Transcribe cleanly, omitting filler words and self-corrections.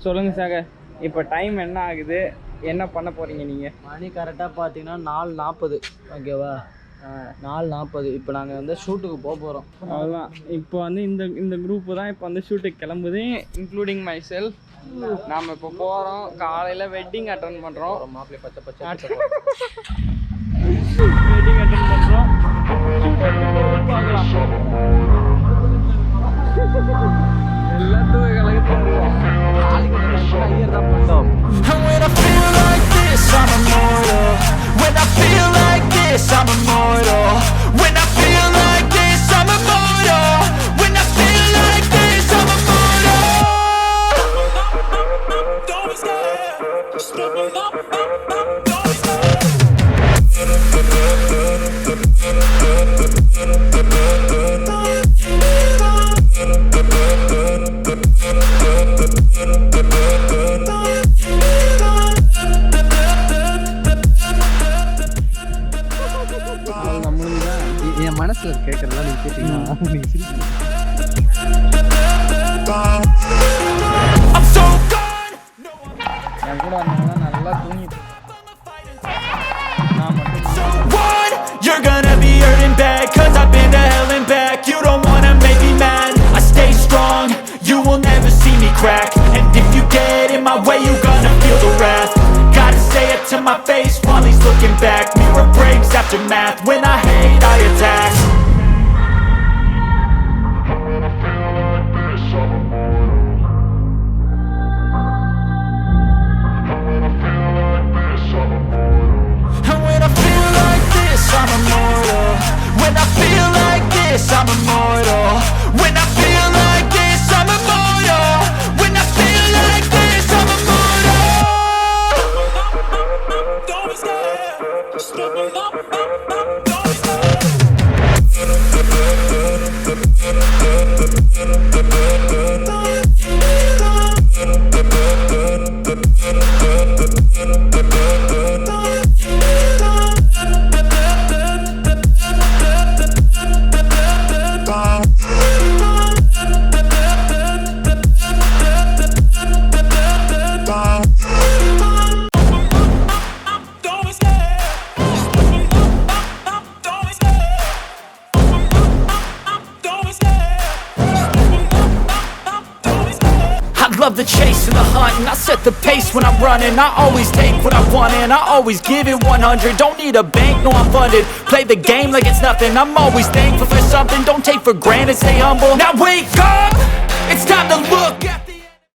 சொல்லுங்க சார், இப்போ டைம் என்ன ஆகுது, என்ன பண்ண போறீங்க நீங்க? மணி கரெக்டாக பார்த்தீங்கன்னா 4:40. ஓகேவா, 4:40. இப்போ நாங்கள் வந்து ஷூட்டுக்கு போக போகிறோம். அவ்வளோதான். இப்போ வந்து இந்த குரூப்பு தான் இப்போ வந்து ஷூட்டுக்கு கிளம்புது, இன்க்ளூடிங் மை செல்ஃப். நாம் இப்போ போகிறோம். காலையில் வெட்டிங் அட்டன் பண்ணுறோம். மாப்பிள்ளை பச்சை பச்சை வெட்டிங் அட்டன் பண்ணுறோம். பார்க்கலாம். எல்லாம் தூய கலக்கு தந்துடுவோம். And when I feel like this, I'm immortal. When I feel like this, I'm immortal. When I feel like this, I'm immortal. When I feel like this, I'm immortal. Don't be scared. Just step it up, don't be scared. என் மனசில் கேட்கறதா நீங்கள் கேட்டீங்கன்னா என் கூட வந்தாங்கன்னா நல்லா தூங்கிட்டு You're gonna be hurting bad, cause I've been to hell and back. You don't wanna make me mad, I stay strong. You will never see me crack. And if you get in my way, you're gonna feel the wrath. Gotta say it to my face while he's looking back. Mirror breaks after math, when I hate I attack. I'm immortal. When I feel like this, I'm immortal. When I feel like this, I'm immortal. When I feel like this, I'm immortal. Don't be scared. Just step it up, don't be scared. Love the chase and the hunt, and I set the pace when I'm running. I always take what I want and I always give it 100. Don't need a bank, no I'm funded. Play the game like it's nothing. I'm always thankful for something. Don't take for granted, stay humble. Now wake up, it's time to look at